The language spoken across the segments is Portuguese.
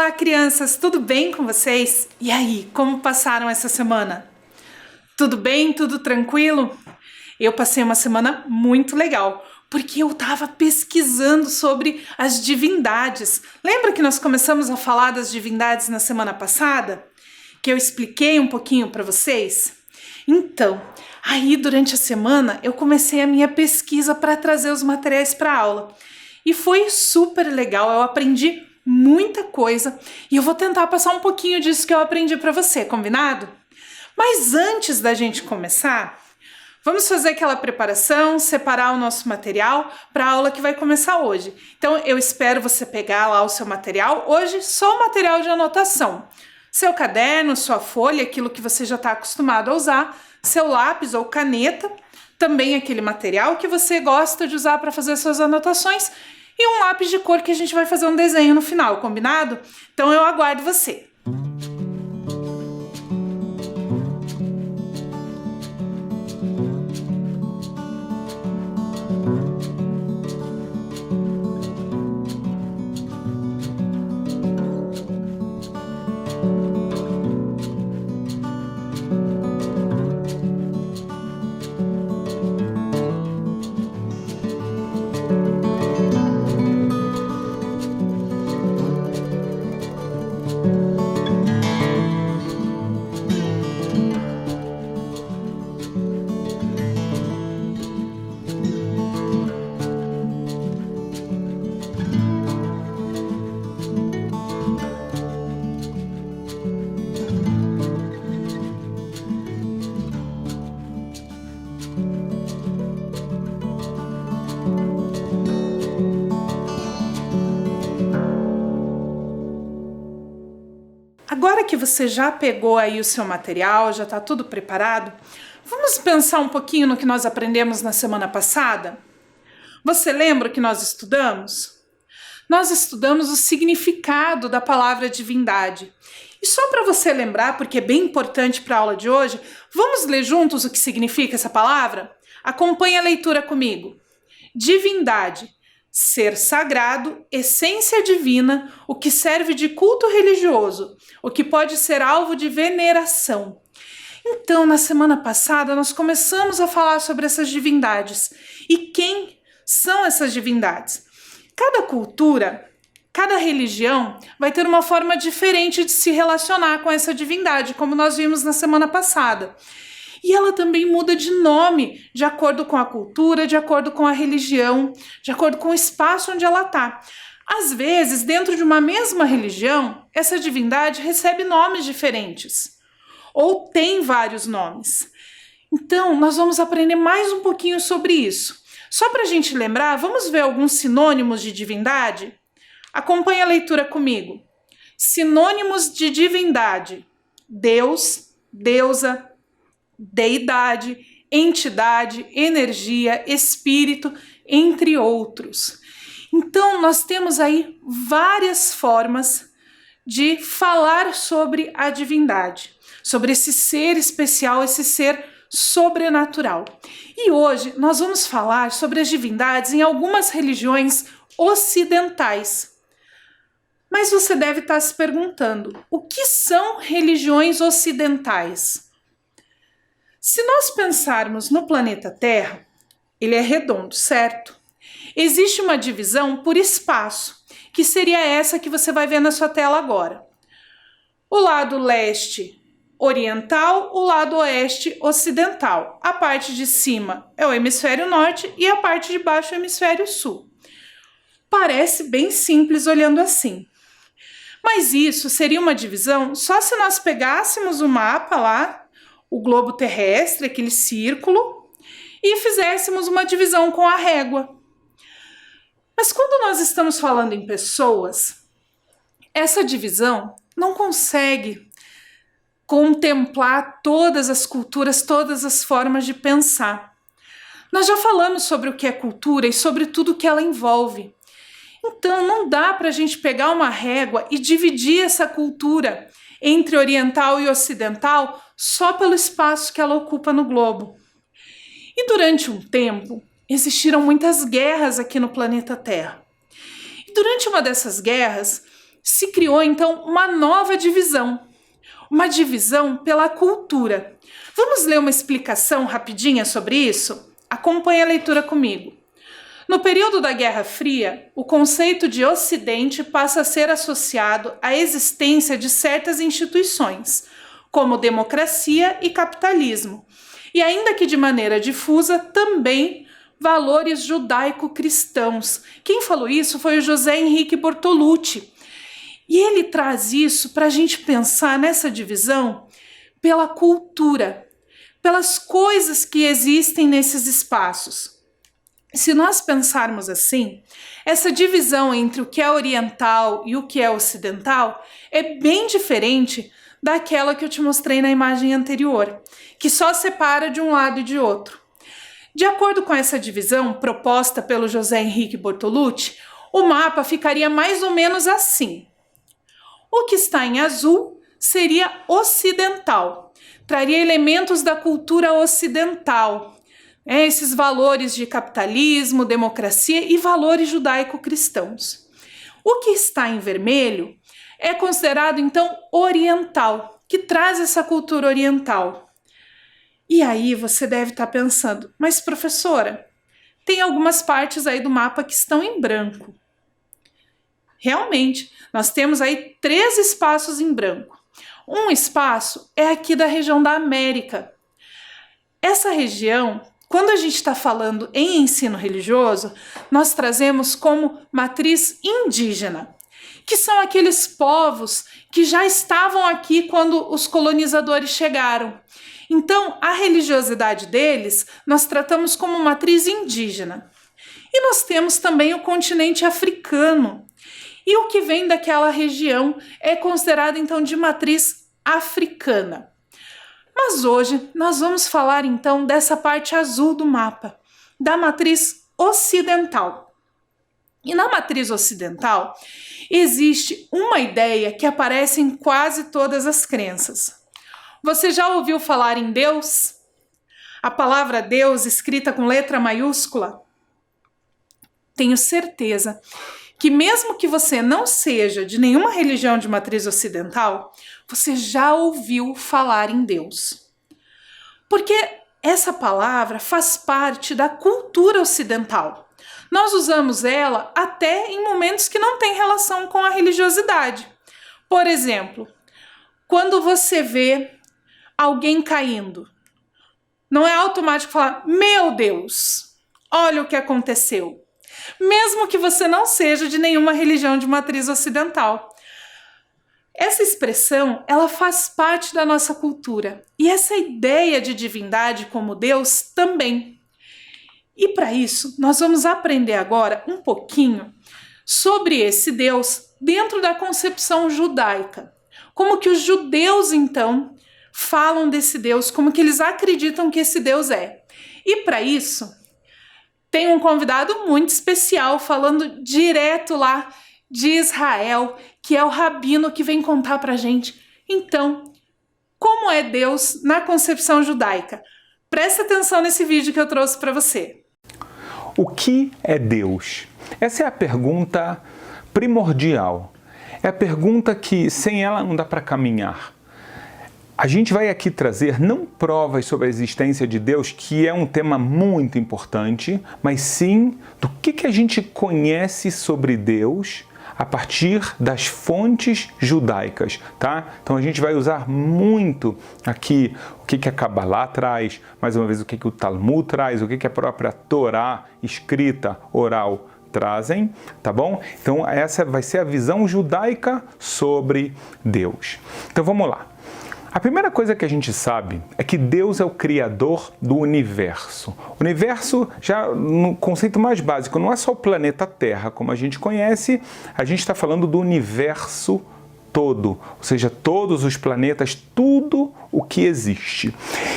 Olá, crianças, tudo bem com vocês? E aí, como passaram essa semana? Tudo bem? Tudo tranquilo? Eu passei uma semana muito legal, porque eu estava pesquisando sobre as divindades. Lembra que nós começamos a falar das divindades na semana passada? Que eu expliquei um pouquinho para vocês? Então, aí durante a semana eu comecei a minha pesquisa para trazer os materiais para aula. E foi super legal, eu aprendi muita coisa e eu vou tentar passar um pouquinho disso que eu aprendi para você, combinado? Mas antes da gente começar, vamos fazer aquela preparação, separar o nosso material para a aula que vai começar hoje. Então eu espero você pegar lá o seu material, hoje só o material de anotação. Seu caderno, sua folha, aquilo que você já está acostumado a usar, seu lápis ou caneta, também aquele material que você gosta de usar para fazer suas anotações e um lápis de cor que a gente vai fazer um desenho no final, combinado? Então eu aguardo você. Agora que você já pegou aí o seu material, já está tudo preparado, vamos pensar um pouquinho no que nós aprendemos na semana passada? Você lembra o que nós estudamos? Nós estudamos o significado da palavra divindade. E só para você lembrar, porque é bem importante para a aula de hoje, vamos ler juntos o que significa essa palavra? Acompanhe a leitura comigo. Divindade. Ser sagrado, essência divina, o que serve de culto religioso, o que pode ser alvo de veneração. Então, na semana passada, nós começamos a falar sobre essas divindades. E quem são essas divindades? Cada cultura, cada religião vai ter uma forma diferente de se relacionar com essa divindade, como nós vimos na semana passada. E ela também muda de nome de acordo com a cultura, de acordo com a religião, de acordo com o espaço onde ela está. Às vezes, dentro de uma mesma religião, essa divindade recebe nomes diferentes ou tem vários nomes. Então, nós vamos aprender mais um pouquinho sobre isso. Só para a gente lembrar, vamos ver alguns sinônimos de divindade? Acompanhe a leitura comigo. Sinônimos de divindade: Deus, deusa, deidade, entidade, energia, espírito, entre outros. Então, nós temos aí várias formas de falar sobre a divindade, sobre esse ser especial, esse ser sobrenatural. E hoje nós vamos falar sobre as divindades em algumas religiões ocidentais. Mas você deve estar se perguntando, o que são religiões ocidentais? Se nós pensarmos no planeta Terra, ele é redondo, certo? Existe uma divisão por espaço, que seria essa que você vai ver na sua tela agora. O lado leste oriental, o lado oeste ocidental. A parte de cima é o hemisfério norte e a parte de baixo é o hemisfério sul. Parece bem simples olhando assim. Mas isso seria uma divisão só se nós pegássemos o mapa lá, o globo terrestre, aquele círculo, e fizéssemos uma divisão com a régua. Mas quando nós estamos falando em pessoas, essa divisão não consegue contemplar todas as culturas, todas as formas de pensar. Nós já falamos sobre o que é cultura e sobre tudo que ela envolve. Então não dá para a gente pegar uma régua e dividir essa cultura entre oriental e ocidental só pelo espaço que ela ocupa no globo. E durante um tempo, existiram muitas guerras aqui no planeta Terra. E durante uma dessas guerras, se criou então uma nova divisão, uma divisão pela cultura. Vamos ler uma explicação rapidinha sobre isso? Acompanhe a leitura comigo. No período da Guerra Fria, o conceito de Ocidente passa a ser associado à existência de certas instituições, como democracia e capitalismo, e ainda que de maneira difusa, também valores judaico-cristãos. Quem falou isso foi o José Henrique Bortolucci. E ele traz isso para a gente pensar nessa divisão pela cultura, pelas coisas que existem nesses espaços. Se nós pensarmos assim, essa divisão entre o que é oriental e o que é ocidental é bem diferente daquela que eu te mostrei na imagem anterior, que só separa de um lado e de outro. De acordo com essa divisão proposta pelo José Henrique Bortolucci, o mapa ficaria mais ou menos assim. O que está em azul seria ocidental, traria elementos da cultura ocidental, esses valores de capitalismo, democracia e valores judaico-cristãos. O que está em vermelho é considerado então oriental, que traz essa cultura oriental. E aí você deve estar pensando, mas professora, tem algumas partes aí do mapa que estão em branco. Realmente, nós temos aí 3 espaços em branco. Um espaço é aqui da região da América. Essa região, quando a gente está falando em ensino religioso, nós trazemos como matriz indígena, que são aqueles povos que já estavam aqui quando os colonizadores chegaram. Então, a religiosidade deles nós tratamos como matriz indígena. E nós temos também o continente africano. E o que vem daquela região é considerado então de matriz africana. Mas hoje nós vamos falar então dessa parte azul do mapa, da matriz ocidental. E na matriz ocidental existe uma ideia que aparece em quase todas as crenças. Você já ouviu falar em Deus? A palavra Deus escrita com letra maiúscula? Tenho certeza que mesmo que você não seja de nenhuma religião de matriz ocidental, você já ouviu falar em Deus. Porque essa palavra faz parte da cultura ocidental. Nós usamos ela até em momentos que não têm relação com a religiosidade. Por exemplo, quando você vê alguém caindo, não é automático falar, meu Deus, olha o que aconteceu. Mesmo que você não seja de nenhuma religião de matriz ocidental. Essa expressão, ela faz parte da nossa cultura. E essa ideia de divindade como Deus também. E para isso, nós vamos aprender agora um pouquinho sobre esse Deus dentro da concepção judaica. Como que os judeus, então, falam desse Deus, como que eles acreditam que esse Deus é. E para isso, tem um convidado muito especial falando direto lá de Israel, que é o rabino que vem contar pra gente. Então, como é Deus na concepção judaica? Presta atenção nesse vídeo que eu trouxe para você. O que é Deus? Essa é a pergunta primordial. É a pergunta que sem ela não dá para caminhar. A gente vai aqui trazer não provas sobre a existência de Deus, que é um tema muito importante, mas sim do que a gente conhece sobre Deus a partir das fontes judaicas, tá? Então a gente vai usar muito aqui o que a Kabbalah traz, mais uma vez o que o Talmud traz, o que a própria Torá escrita, oral, trazem, tá bom? Então essa vai ser a visão judaica sobre Deus. Então vamos lá. A primeira coisa que a gente sabe é que Deus é o criador do universo. O universo, já no conceito mais básico, não é só o planeta Terra, como a gente conhece, a gente está falando do universo todo, ou seja, todos os planetas, tudo o que existe.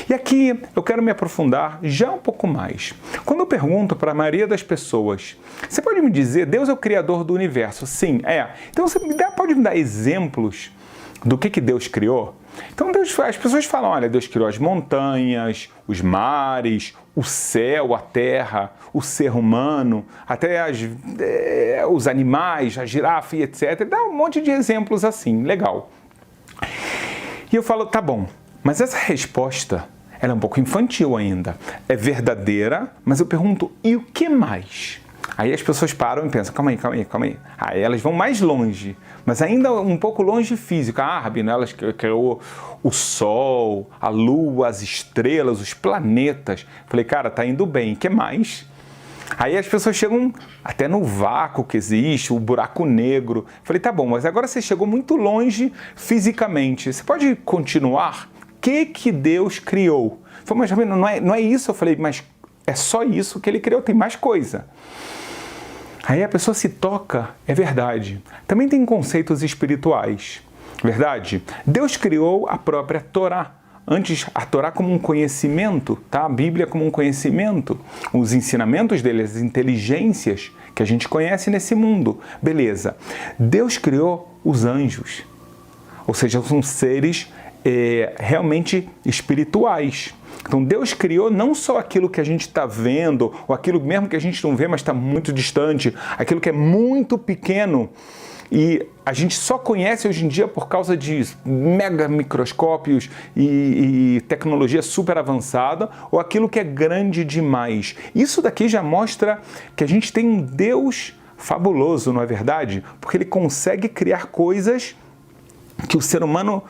E aqui eu quero me aprofundar já um pouco mais. Quando eu pergunto para a maioria das pessoas, você pode me dizer, Deus é o criador do universo? Sim, é. Então você pode me dar exemplos do que Deus criou? Então as pessoas falam, olha, Deus criou as montanhas, os mares, o céu, a terra, o ser humano, até os animais, a girafa e etc. Dá um monte de exemplos assim, legal. E eu falo, tá bom, mas essa resposta, ela é um pouco infantil ainda. É verdadeira, mas eu pergunto, e o que mais? Aí as pessoas param e pensam, calma aí. Aí elas vão mais longe, mas ainda um pouco longe físico. Rabino, elas criou o Sol, a Lua, as estrelas, os planetas. Falei, cara, tá indo bem, o que mais? Aí as pessoas chegam até no vácuo que existe, o buraco negro. Falei, tá bom, mas agora você chegou muito longe fisicamente. Você pode continuar? O que Deus criou? Falei, mas Rabino, não é isso? Eu falei, mas é só isso que ele criou, tem mais coisa. Aí a pessoa se toca, é verdade. Também tem conceitos espirituais, verdade? Deus criou a própria Torá. Antes, a Torá como um conhecimento, tá? A Bíblia como um conhecimento. Os ensinamentos dele, as inteligências que a gente conhece nesse mundo. Beleza. Deus criou os anjos. Ou seja, são seres realmente espirituais. Então Deus criou não só aquilo que a gente está vendo, ou aquilo mesmo que a gente não vê, mas está muito distante, aquilo que é muito pequeno e a gente só conhece hoje em dia por causa de mega microscópios e tecnologia super avançada, ou aquilo que é grande demais. Isso daqui já mostra que a gente tem um Deus fabuloso, não é verdade? Porque ele consegue criar coisas que o ser humano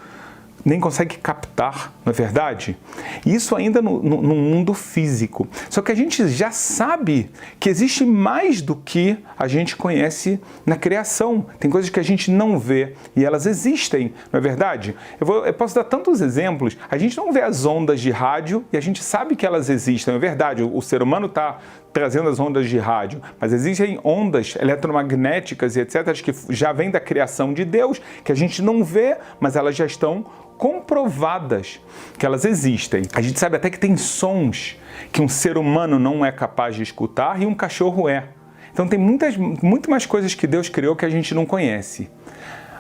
nem consegue captar, não é verdade? Isso ainda no mundo físico. Só que a gente já sabe que existe mais do que a gente conhece na criação. Tem coisas que a gente não vê e elas existem, não é verdade? Eu posso dar tantos exemplos. A gente não vê as ondas de rádio e a gente sabe que elas existem, é verdade. O ser humano está trazendo as ondas de rádio, mas existem ondas eletromagnéticas e etc. que já vêm da criação de Deus, que a gente não vê, mas elas já estão comprovadas que elas existem. A gente sabe até que tem sons que um ser humano não é capaz de escutar e um cachorro é. Então tem muito mais coisas que Deus criou que a gente não conhece.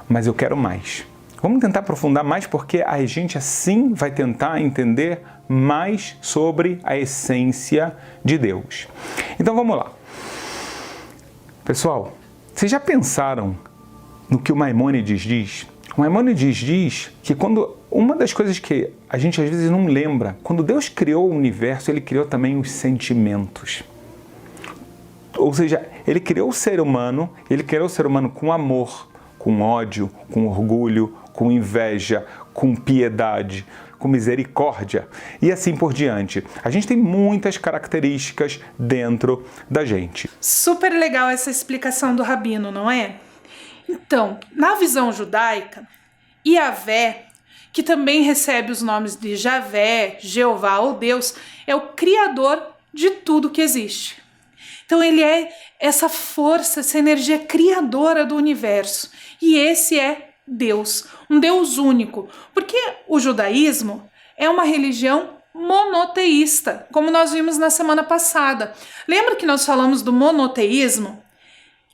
Mas eu quero mais. Vamos tentar aprofundar mais porque a gente assim vai tentar entender mais sobre a essência de Deus. Então vamos lá. Pessoal, vocês já pensaram no que o Maimônides diz? O Maimônides diz que uma das coisas que a gente às vezes não lembra, quando Deus criou o universo, ele criou também os sentimentos. Ou seja, ele criou o ser humano com amor, com ódio, com orgulho, com inveja, com piedade, com misericórdia e assim por diante. A gente tem muitas características dentro da gente. Super legal essa explicação do Rabino, não é? Então, na visão judaica, Yahvé, que também recebe os nomes de Javé, Jeová ou Deus, é o criador de tudo que existe. Então ele é essa força, essa energia criadora do universo. E esse é Deus, um Deus único. Porque o judaísmo é uma religião monoteísta, como nós vimos na semana passada. Lembra que nós falamos do monoteísmo?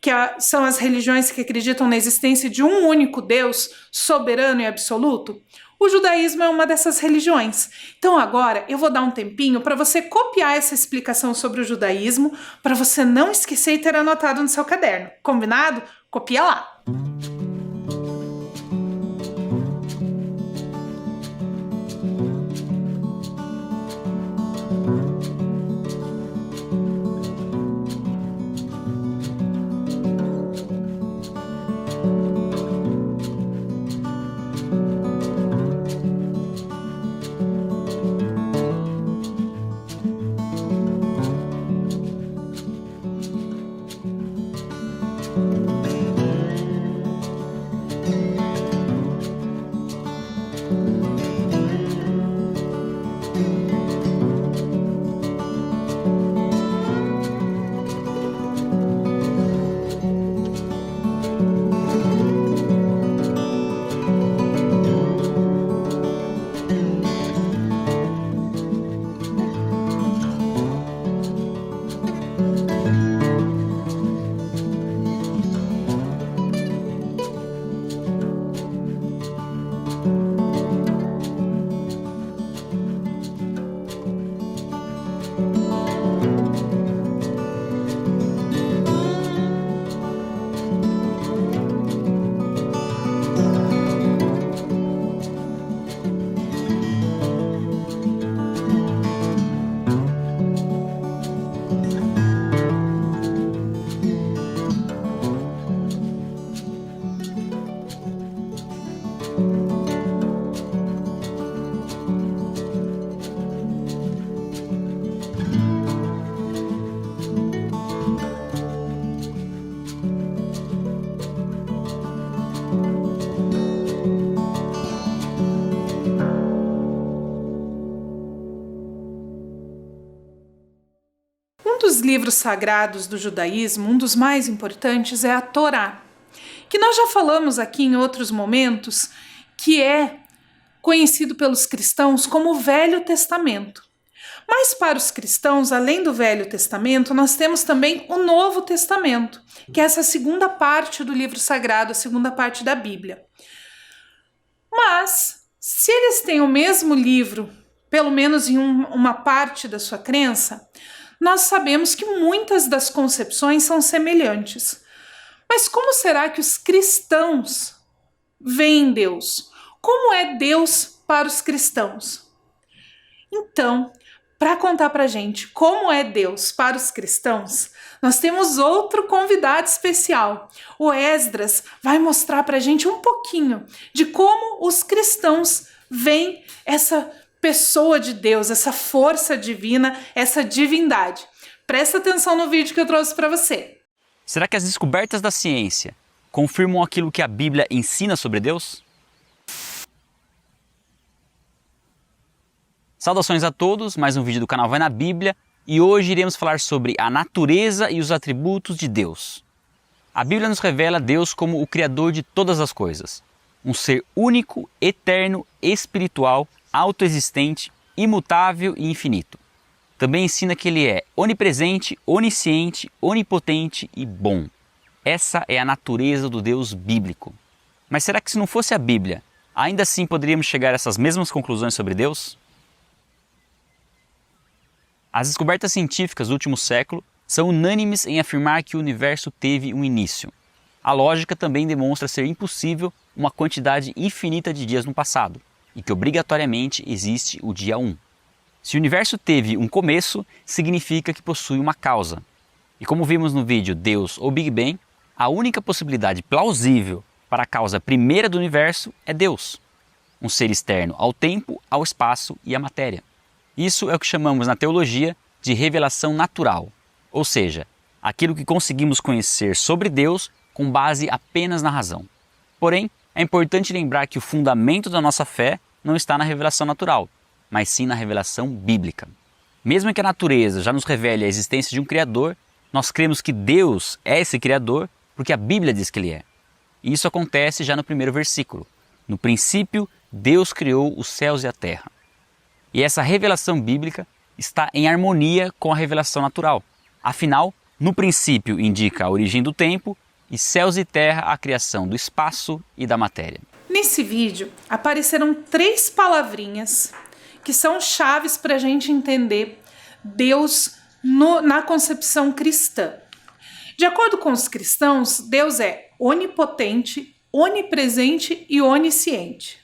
Que são as religiões que acreditam na existência de um único Deus, soberano e absoluto? O judaísmo é uma dessas religiões. Então agora eu vou dar um tempinho para você copiar essa explicação sobre o judaísmo, para você não esquecer e ter anotado no seu caderno. Combinado? Copia lá! livros sagrados do judaísmo, um dos mais importantes é a Torá, que nós já falamos aqui em outros momentos, que é conhecido pelos cristãos como o Velho Testamento. Mas para os cristãos, além do Velho Testamento, nós temos também o Novo Testamento, que é essa segunda parte do livro sagrado, a segunda parte da Bíblia. Mas, se eles têm o mesmo livro, pelo menos em uma parte da sua crença, nós sabemos que muitas das concepções são semelhantes. Mas como será que os cristãos veem Deus? Como é Deus para os cristãos? Então, para contar para a gente como é Deus para os cristãos, nós temos outro convidado especial. O Esdras vai mostrar para a gente um pouquinho de como os cristãos veem essa pessoa de Deus, essa força divina, essa divindade. Presta atenção no vídeo que eu trouxe para você. Será que as descobertas da ciência confirmam aquilo que a Bíblia ensina sobre Deus? Saudações a todos, mais um vídeo do canal Vai na Bíblia e hoje iremos falar sobre a natureza e os atributos de Deus. A Bíblia nos revela Deus como o Criador de todas as coisas, um ser único, eterno, espiritual, autoexistente, imutável e infinito. Também ensina que Ele é onipresente, onisciente, onipotente e bom. Essa é a natureza do Deus bíblico. Mas será que se não fosse a Bíblia, ainda assim poderíamos chegar a essas mesmas conclusões sobre Deus? As descobertas científicas do último século são unânimes em afirmar que o universo teve um início. A lógica também demonstra ser impossível uma quantidade infinita de dias no passado, e que obrigatoriamente existe o dia 1. Se o universo teve um começo, significa que possui uma causa. E como vimos no vídeo Deus ou Big Bang, a única possibilidade plausível para a causa primeira do universo é Deus, um ser externo ao tempo, ao espaço e à matéria. Isso é o que chamamos na teologia de revelação natural, ou seja, aquilo que conseguimos conhecer sobre Deus com base apenas na razão. Porém, é importante lembrar que o fundamento da nossa fé não está na revelação natural, mas sim na revelação bíblica. Mesmo que a natureza já nos revele a existência de um Criador, nós cremos que Deus é esse Criador porque a Bíblia diz que Ele é. E isso acontece já no primeiro versículo. No princípio, Deus criou os céus e a terra. E essa revelação bíblica está em harmonia com a revelação natural. Afinal, no princípio indica a origem do tempo e céus e terra a criação do espaço e da matéria. Nesse vídeo apareceram 3 palavrinhas que são chaves para a gente entender Deus na concepção cristã. De acordo com os cristãos, Deus é onipotente, onipresente e onisciente.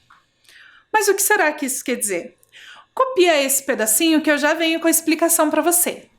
Mas o que será que isso quer dizer? Copia esse pedacinho que eu já venho com a explicação para você.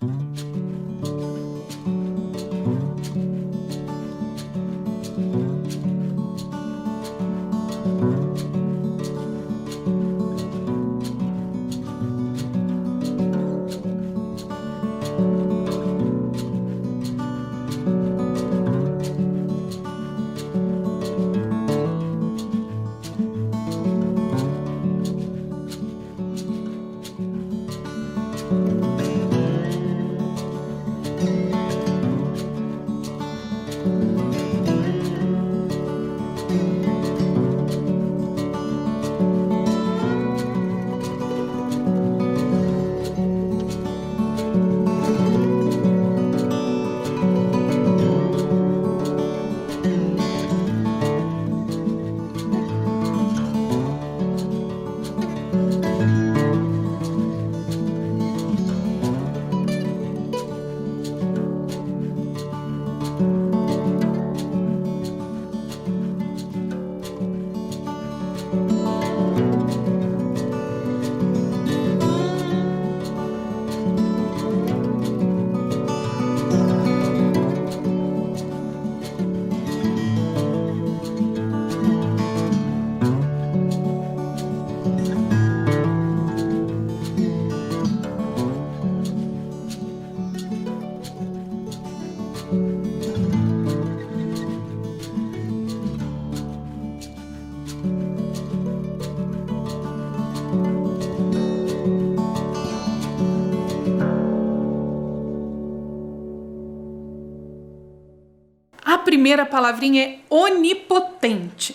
primeira palavrinha é onipotente.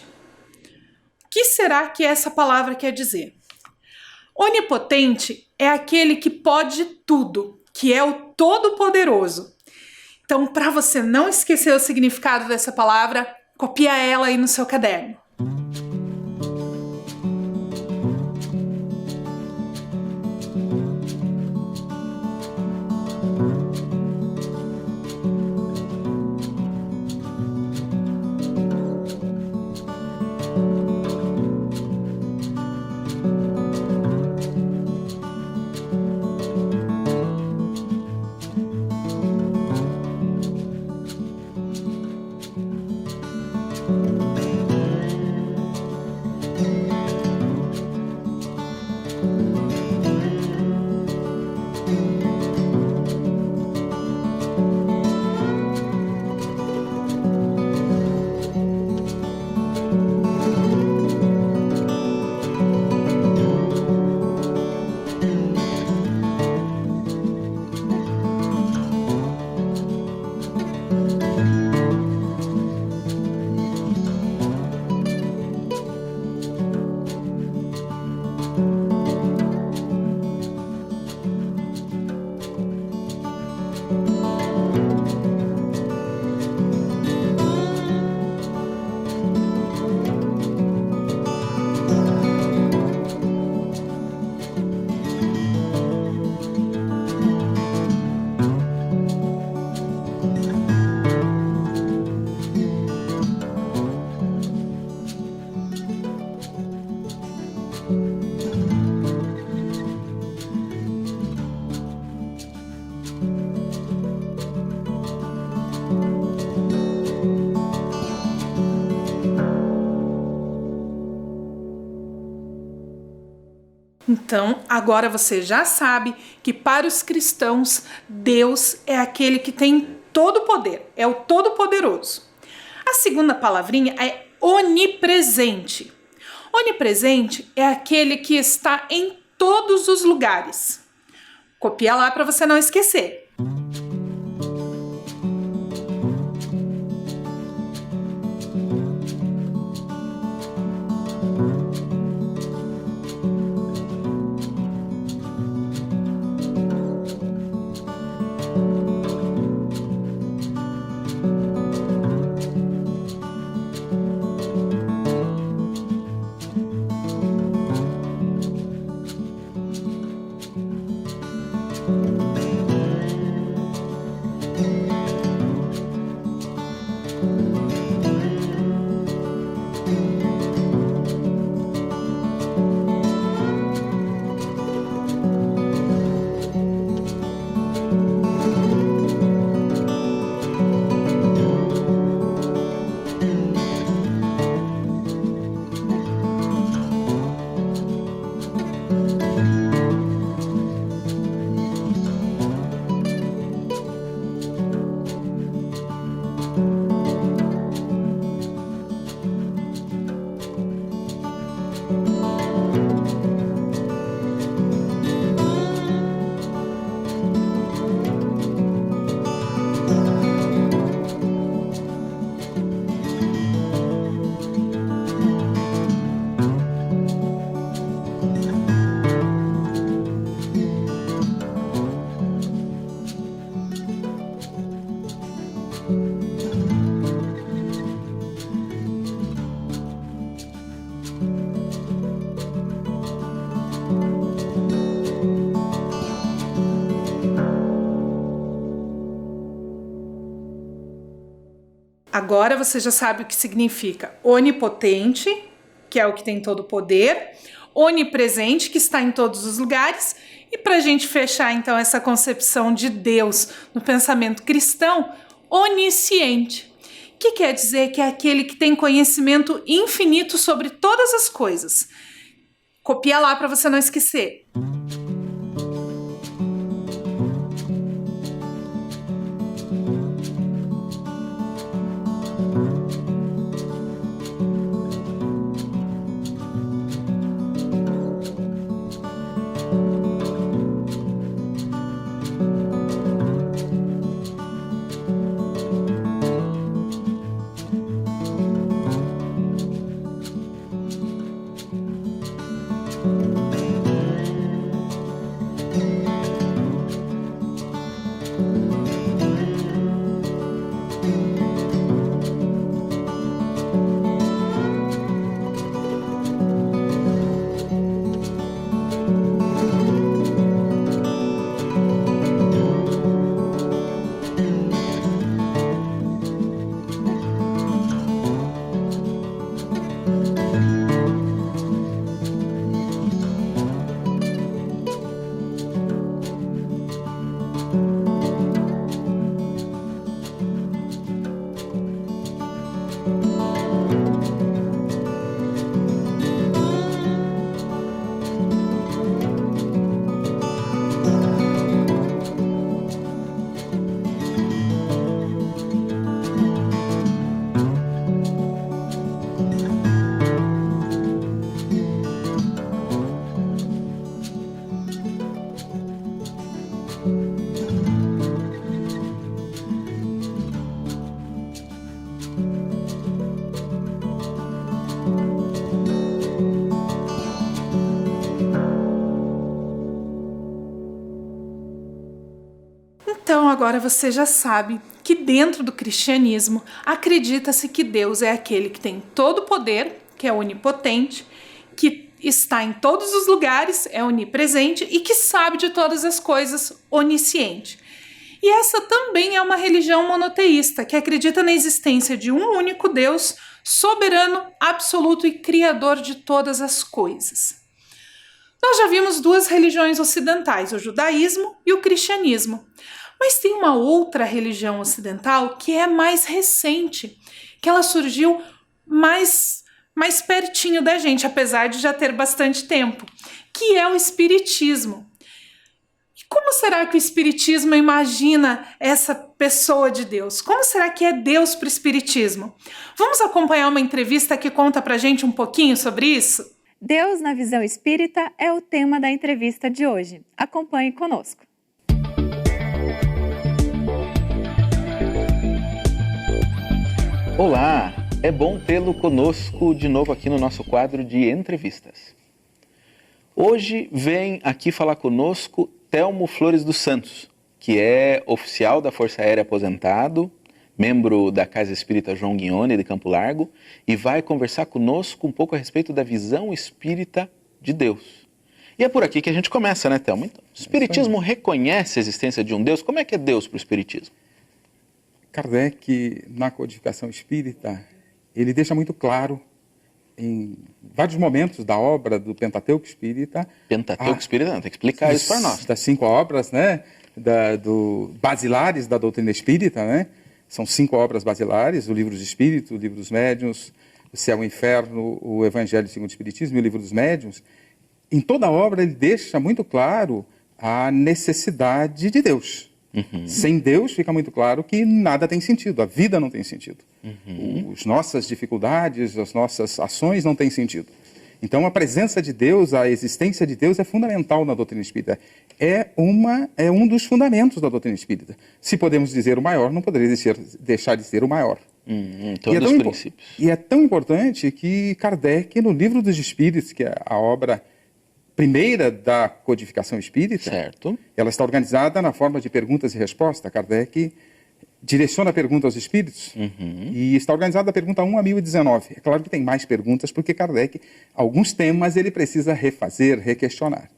O que será que essa palavra quer dizer? Onipotente é aquele que pode tudo, que é o Todo-Poderoso. Então, para você não esquecer o significado dessa palavra, copia ela aí no seu caderno. Então, agora você já sabe que para os cristãos, Deus é aquele que tem todo o poder, é o Todo-Poderoso. A segunda palavrinha é onipresente. Onipresente é aquele que está em todos os lugares. Copia lá para você não esquecer. Agora você já sabe o que significa onipotente, que é o que tem todo o poder, onipresente, que está em todos os lugares, e para a gente fechar então essa concepção de Deus no pensamento cristão, onisciente, que quer dizer que é aquele que tem conhecimento infinito sobre todas as coisas. Copia lá para você não esquecer. Então agora você já sabe que dentro do cristianismo acredita-se que Deus é aquele que tem todo o poder, que é onipotente, que está em todos os lugares, é onipresente e que sabe de todas as coisas, onisciente. E essa também é uma religião monoteísta, que acredita na existência de um único Deus, soberano, absoluto e criador de todas as coisas. Nós já vimos duas religiões ocidentais, o judaísmo e o cristianismo. Mas tem uma outra religião ocidental que é mais recente, que ela surgiu mais pertinho da gente, apesar de já ter bastante tempo, que é o espiritismo. E como será que o espiritismo imagina essa pessoa de Deus? Como será que é Deus para o espiritismo? Vamos acompanhar uma entrevista que conta pra gente um pouquinho sobre isso? Deus na visão espírita é o tema da entrevista de hoje. Acompanhe conosco. Olá, é bom tê-lo conosco de novo aqui no nosso quadro de entrevistas. Hoje vem aqui falar conosco Telmo Flores dos Santos, que é oficial da Força Aérea aposentado, membro da Casa Espírita João Guione de Campo Largo, e vai conversar conosco um pouco a respeito da visão espírita de Deus. E é por aqui que a gente começa, né, Telmo? Então, o Espiritismo reconhece a existência de um Deus? Como é que é Deus para o Espiritismo? Kardec, na codificação espírita, ele deixa muito claro, em vários momentos da obra do Pentateuco Espírita... Pentateuco Espírita, não, tem que explicar isso para nós. Das 5 obras, né, basilares da doutrina espírita, né? São 5 obras basilares, o Livro dos Espíritos, o Livro dos Médiuns, o Céu e o Inferno, o Evangelho segundo o Espiritismo e o Livro dos Médiuns. Em toda a obra ele deixa muito claro a necessidade de Deus. Uhum. Sem Deus fica muito claro que nada tem sentido, a vida não tem sentido. Uhum. As nossas dificuldades, as nossas ações não têm sentido. Então a presença de Deus, a existência de Deus é fundamental na doutrina espírita. É um dos fundamentos da doutrina espírita. Se podemos dizer o maior, não poderia deixar de ser o maior. Todos os princípios. E é tão importante que Kardec, no Livro dos Espíritos, que é a obra primeira da codificação espírita, certo, ela está organizada na forma de perguntas e respostas. Kardec direciona a pergunta aos espíritos e está organizada da pergunta 1 a 1019. É claro que tem mais perguntas, porque Kardec, alguns temas ele precisa refazer, requestionar.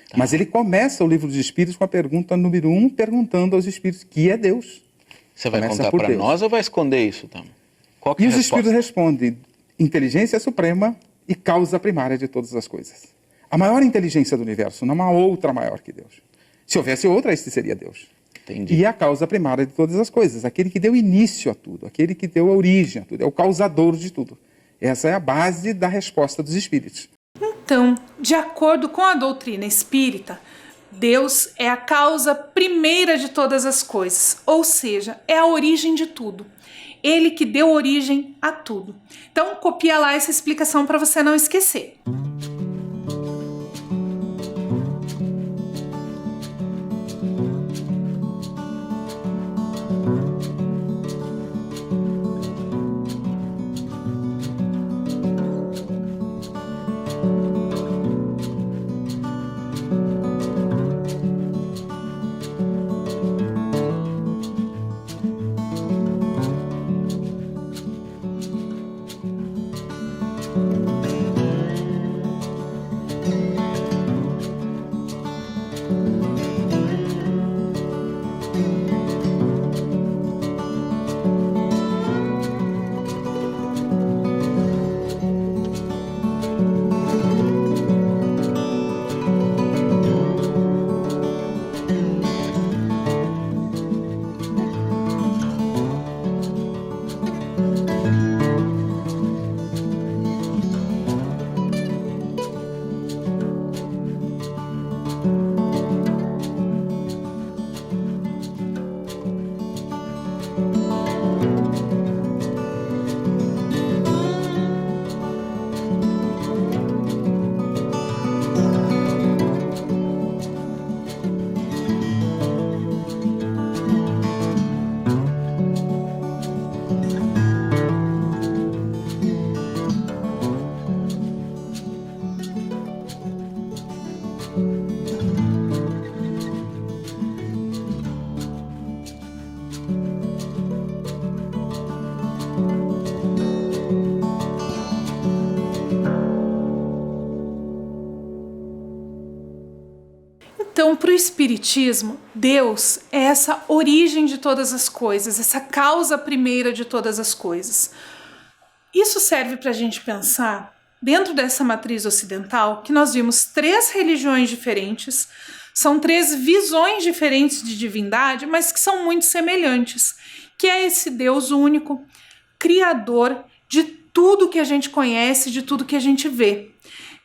Tá. Mas ele começa o Livro dos Espíritos com a pergunta número 1, perguntando aos espíritos que é Deus. Você vai contar para nós ou vai esconder isso, Tam? Qual que é a resposta? E os espíritos respondem: inteligência suprema e causa primária de todas as coisas. A maior inteligência do universo, não há outra maior que Deus. Se houvesse outra, este seria Deus. Entendi. E a causa primária de todas as coisas, aquele que deu início a tudo, aquele que deu a origem a tudo, é o causador de tudo. Essa é a base da resposta dos espíritos. Então, de acordo com a doutrina espírita, Deus é a causa primeira de todas as coisas, ou seja, é a origem de tudo. Ele que deu origem a tudo. Então, copia lá essa explicação para você não esquecer. Então, para o Espiritismo, Deus é essa origem de todas as coisas, essa causa primeira de todas as coisas. Isso serve para a gente pensar, dentro dessa matriz ocidental, que nós vimos 3 religiões diferentes, são 3 visões diferentes de divindade, mas que são muito semelhantes, que é esse Deus único, criador de tudo que a gente conhece, de tudo que a gente vê.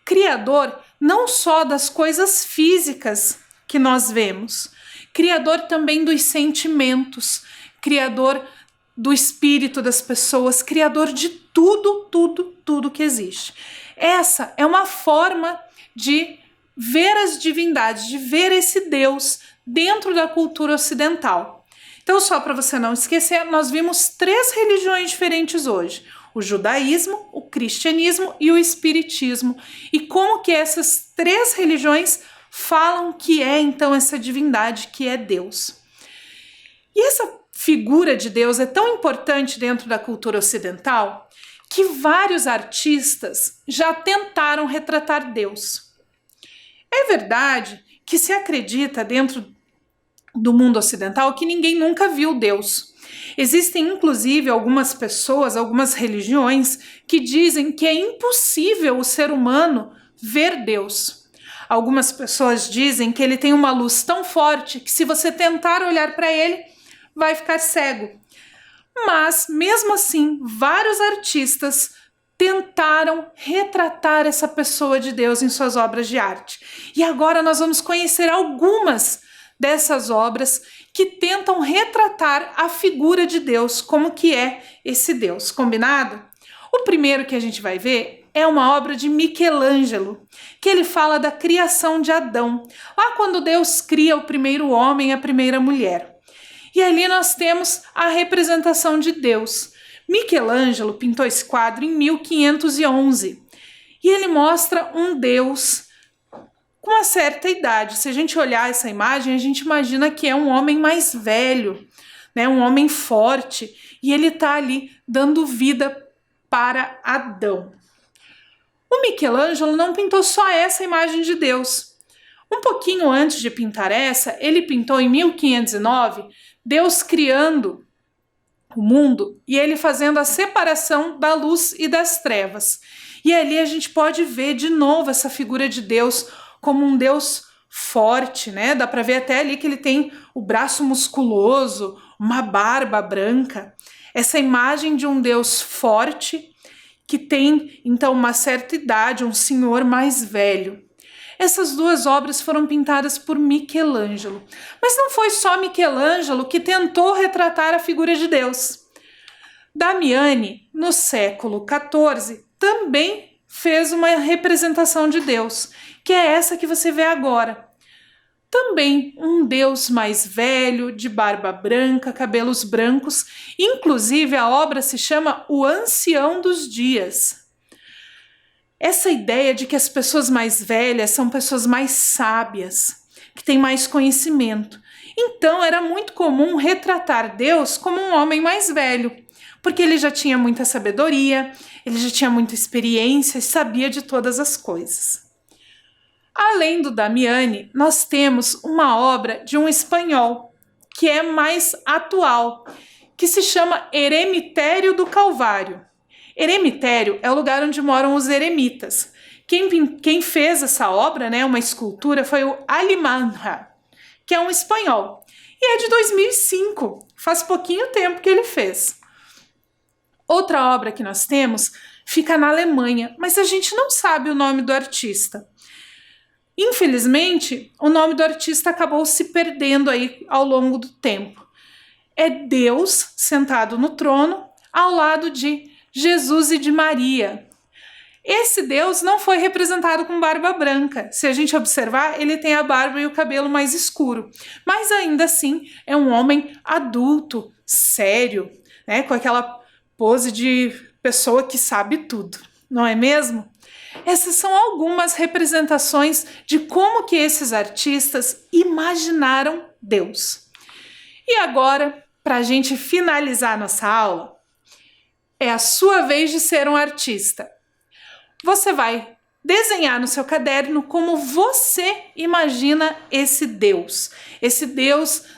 Criador não só das coisas físicas que nós vemos, criador também dos sentimentos, criador do espírito das pessoas, criador de tudo que existe. Essa é uma forma de ver as divindades, de ver esse Deus dentro da cultura ocidental. Então, só para você não esquecer, nós vimos 3 religiões diferentes hoje: o judaísmo, o cristianismo e o espiritismo. E como que essas 3 religiões falam que é então essa divindade que é Deus. E essa figura de Deus é tão importante dentro da cultura ocidental que vários artistas já tentaram retratar Deus. É verdade que se acredita dentro do mundo ocidental que ninguém nunca viu Deus. Existem inclusive algumas pessoas, algumas religiões que dizem que é impossível o ser humano ver Deus. Algumas pessoas dizem que ele tem uma luz tão forte que se você tentar olhar para ele, vai ficar cego. Mas, mesmo assim, vários artistas tentaram retratar essa pessoa de Deus em suas obras de arte. E agora nós vamos conhecer algumas dessas obras que tentam retratar a figura de Deus, como que é esse Deus, combinado? O primeiro que a gente vai ver é uma obra de Michelangelo, que ele fala da criação de Adão, lá quando Deus cria o primeiro homem e a primeira mulher. E ali nós temos a representação de Deus. Michelangelo pintou esse quadro em 1511 e ele mostra um Deus com uma certa idade. Se a gente olhar essa imagem, a gente imagina que é um homem mais velho, né? Um homem forte, e ele está ali dando vida para Adão. O Michelangelo não pintou só essa imagem de Deus. Um pouquinho antes de pintar essa, ele pintou em 1509 Deus criando o mundo e ele fazendo a separação da luz e das trevas. E ali a gente pode ver de novo essa figura de Deus como um Deus forte, né? Dá para ver até ali que ele tem o braço musculoso, uma barba branca. Essa imagem de um Deus forte que tem então uma certa idade, um senhor mais velho. Essas 2 obras foram pintadas por Michelangelo. Mas não foi só Michelangelo que tentou retratar a figura de Deus. Damiani, no século XIV, também fez uma representação de Deus, que é essa que você vê agora. Também um Deus mais velho, de barba branca, cabelos brancos. Inclusive, a obra se chama O Ancião dos Dias. Essa ideia de que as pessoas mais velhas são pessoas mais sábias, que têm mais conhecimento. Então, era muito comum retratar Deus como um homem mais velho, porque ele já tinha muita sabedoria, ele já tinha muita experiência e sabia de todas as coisas. Além do Damiani, nós temos uma obra de um espanhol, que é mais atual, que se chama Eremitério do Calvário. Eremitério é o lugar onde moram os eremitas. Quem fez essa obra, né, uma escultura, foi o Alimanha, que é um espanhol. E é de 2005, faz pouquinho tempo que ele fez. Outra obra que nós temos fica na Alemanha, mas a gente não sabe o nome do artista. Infelizmente, o nome do artista acabou se perdendo aí ao longo do tempo. É Deus sentado no trono, ao lado de Jesus e de Maria. Esse Deus não foi representado com barba branca. Se a gente observar, ele tem a barba e o cabelo mais escuro. Mas ainda assim, é um homem adulto, sério, né? Com aquela pose de pessoa que sabe tudo, não é mesmo? Essas são algumas representações de como que esses artistas imaginaram Deus. E agora, para a gente finalizar nossa aula, é a sua vez de ser um artista. Você vai desenhar no seu caderno como você imagina esse Deus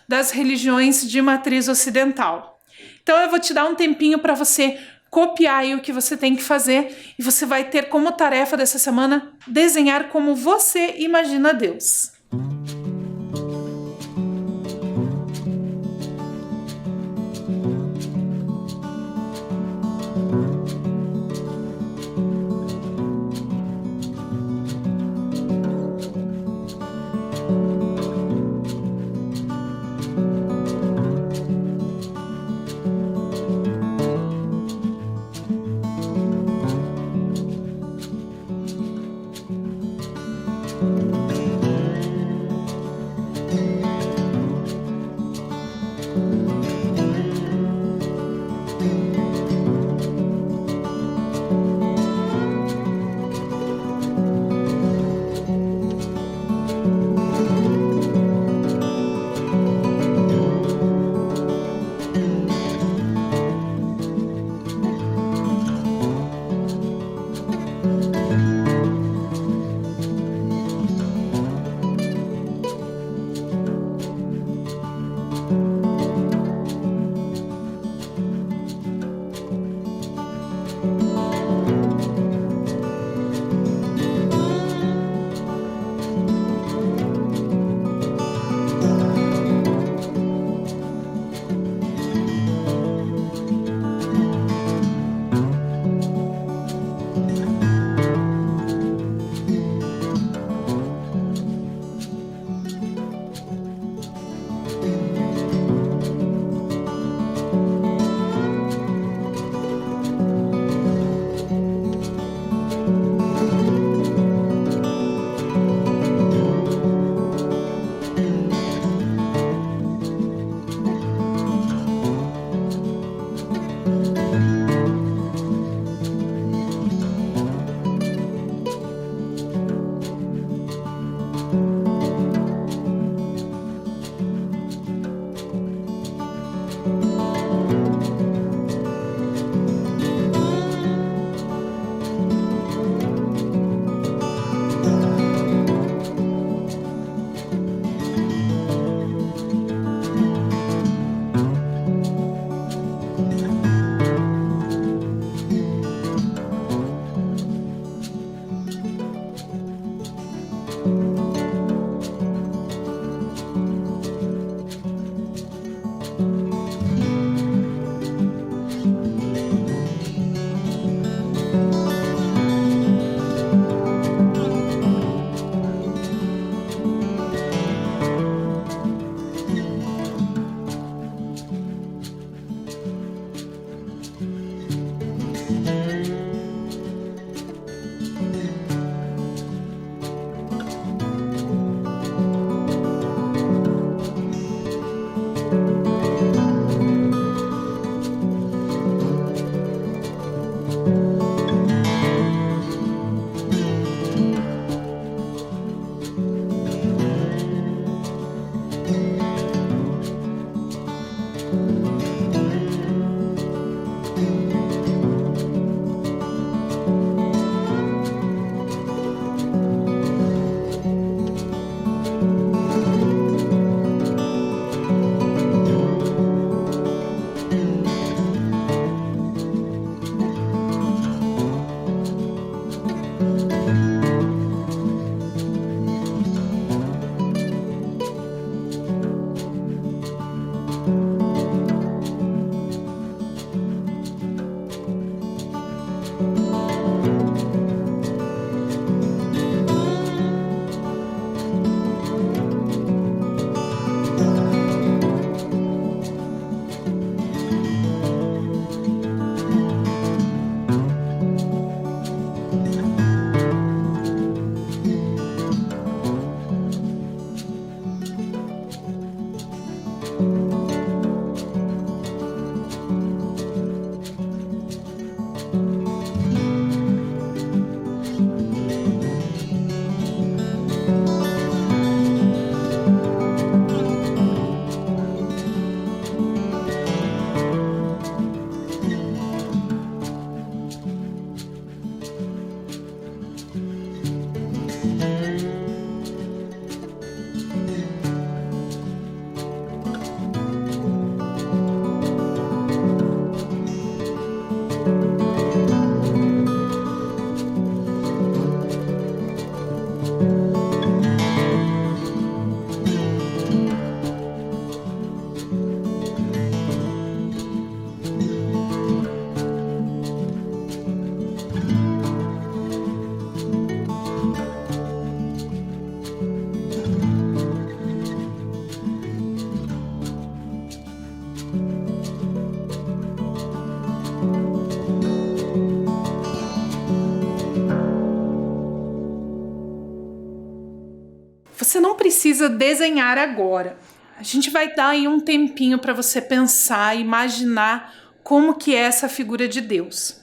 das religiões de matriz ocidental. Então eu vou te dar um tempinho para você copiar aí o que você tem que fazer e você vai ter como tarefa dessa semana desenhar como você imagina Deus. Você não precisa desenhar agora. A gente vai dar aí um tempinho para você pensar e imaginar como que é essa figura de Deus.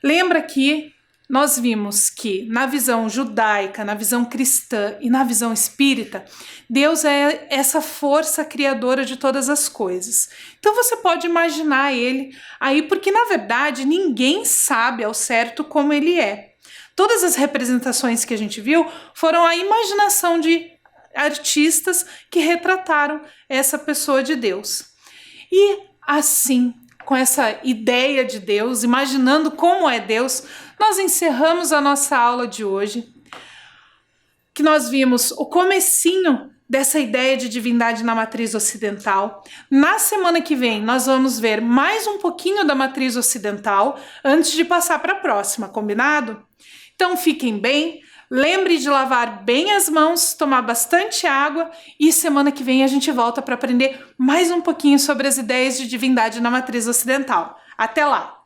Lembra que nós vimos que na visão judaica, na visão cristã e na visão espírita, Deus é essa força criadora de todas as coisas. Então você pode imaginar ele aí, porque na verdade ninguém sabe ao certo como ele é. Todas as representações que a gente viu foram a imaginação de artistas que retrataram essa pessoa de Deus. E assim, com essa ideia de Deus, imaginando como é Deus, nós encerramos a nossa aula de hoje, que nós vimos o comecinho dessa ideia de divindade na matriz ocidental. Na semana que vem, nós vamos ver mais um pouquinho da matriz ocidental antes de passar para a próxima, combinado? Então fiquem bem, lembre de lavar bem as mãos, tomar bastante água e semana que vem a gente volta para aprender mais um pouquinho sobre as ideias de divindade na matriz ocidental. Até lá!